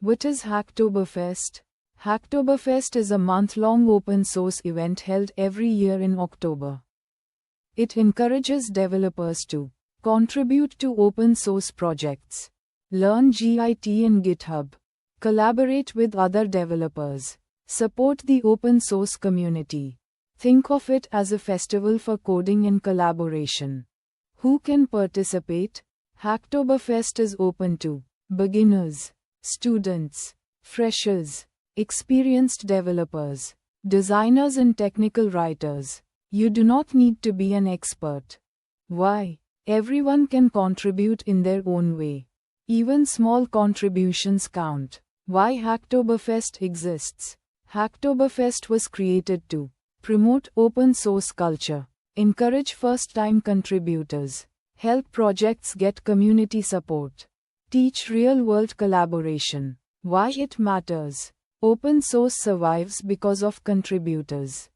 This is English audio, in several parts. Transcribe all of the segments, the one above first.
What is Hacktoberfest? Hacktoberfest is a month-long open-source event held every year in October. It encourages developers to contribute to open-source projects, learn Git and GitHub, collaborate with other developers, support the open-source community. Think of it as a festival for coding and collaboration. Who can participate? Hacktoberfest is open to beginners, students, freshers, experienced developers, designers and technical writers. You do not need to be an expert. Why? Everyone can contribute in their own way. Even small contributions count. Why Hacktoberfest exists? Hacktoberfest was created to promote open source culture, encourage first-time contributors, help projects get community support, teach real-world collaboration. Why it matters? Open source survives because of contributors.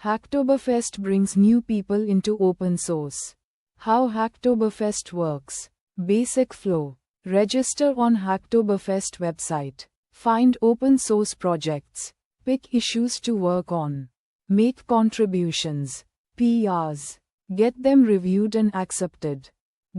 Hacktoberfest brings new people into open source. How Hacktoberfest works. Basic flow. Register on Hacktoberfest website. Find open source projects. Pick issues to work on. Make contributions. PRs. Get them reviewed and accepted.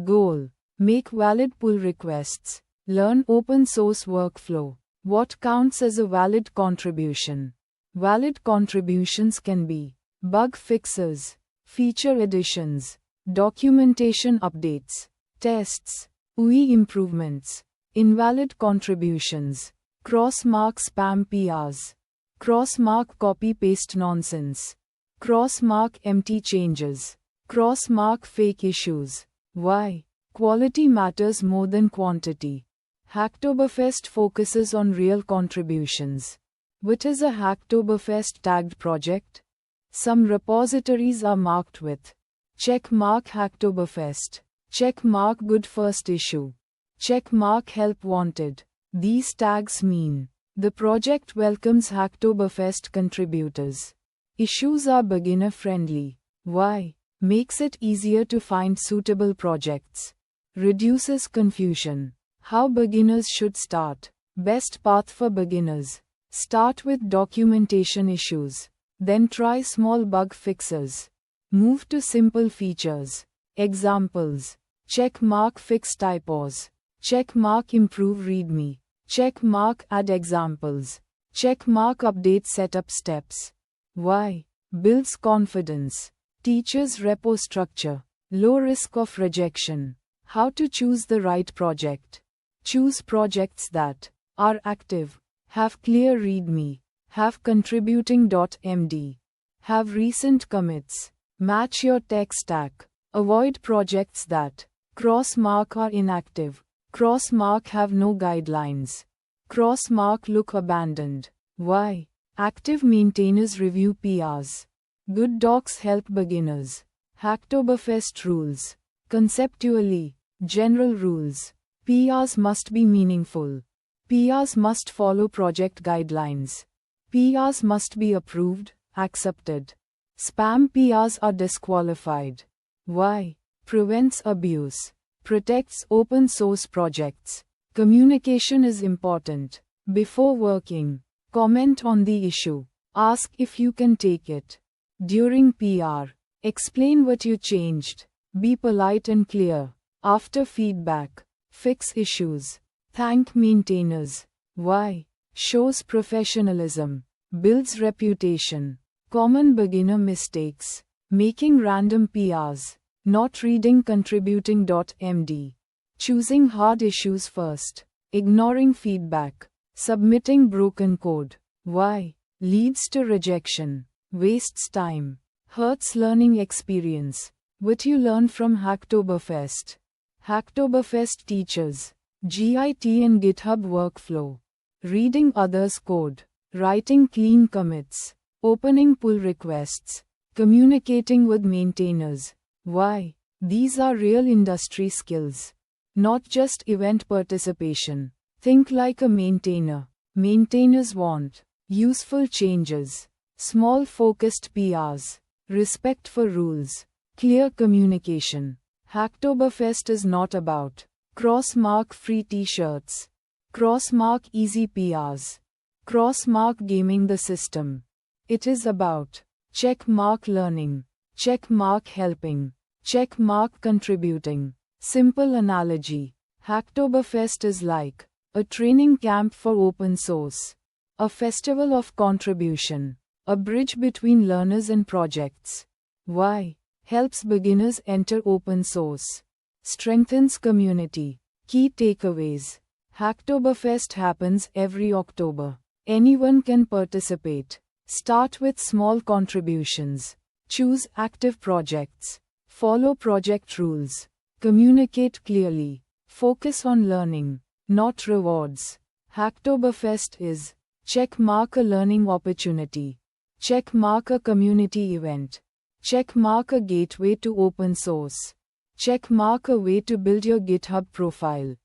Goal. Make valid pull requests. Learn open source workflow. What counts as a valid contribution? Valid contributions can be bug fixes, feature additions, documentation updates, tests, UI improvements. Invalid contributions. Cross-mark spam PRs. Cross-mark copy-paste nonsense. Cross-mark empty changes. Cross-mark fake issues. Why? Quality matters more than quantity. Hacktoberfest focuses on real contributions. What is a Hacktoberfest tagged project? Some repositories are marked with check mark Hacktoberfest, check mark good first issue, check mark help wanted. These tags mean the project welcomes Hacktoberfest contributors. Issues are beginner friendly. Why? Makes it easier to find suitable projects. Reduces confusion. How beginners should start. Best path for beginners. Start with documentation issues. Then try small bug fixes. Move to simple features. Examples. Check mark fix typos. Check mark improve readme. Check mark add examples. Check mark update setup steps. Why? Builds confidence. Teaches repo structure. Low risk of rejection. How to choose the right project. Choose projects that are active, have clear readme, have contributing.md, have recent commits, match your tech stack. Avoid projects that cross-mark are inactive, cross-mark have no guidelines, cross-mark look abandoned. Why? Active maintainers review PRs. Good docs help beginners. Hacktoberfest rules. Conceptually, general rules. PRs must be meaningful. PRs must follow project guidelines. PRs must be approved, accepted. Spam PRs are disqualified. Why? Prevents abuse. Protects open source projects. Communication is important. Before working, comment on the issue. Ask if you can take it. During PR, explain what you changed. Be polite and clear. After feedback, fix issues. Thank maintainers. Why? Shows professionalism. Builds reputation. Common beginner mistakes. Making random PRs. Not reading contributing.md. Choosing hard issues first. Ignoring feedback. Submitting broken code. Why? Leads to rejection. Wastes time. Hurts learning experience. What you learn from Hacktoberfest. Hacktoberfest teaches Git and GitHub workflow. Reading others' code. Writing clean commits. Opening pull requests. Communicating with maintainers. Why? These are real industry skills. Not just event participation. Think like a maintainer. Maintainers want useful changes. Small focused PRs. Respect for rules. Clear communication. Hacktoberfest is not about cross-mark free t-shirts. Crossmark easy PRs. Crossmark gaming the system. It is about check mark learning, check mark helping, check mark contributing. Simple analogy. Hacktoberfest is like a training camp for open source, a festival of contribution, a bridge between learners and projects. Why? Helps beginners enter open source, strengthens community. Key takeaways. Hacktoberfest happens every October. Anyone can participate. Start with small contributions. Choose active projects. Follow project rules. Communicate clearly. Focus on learning, not rewards. Hacktoberfest is check mark a learning opportunity, check mark a community event, check mark a gateway to open source, check mark a way to build your GitHub profile.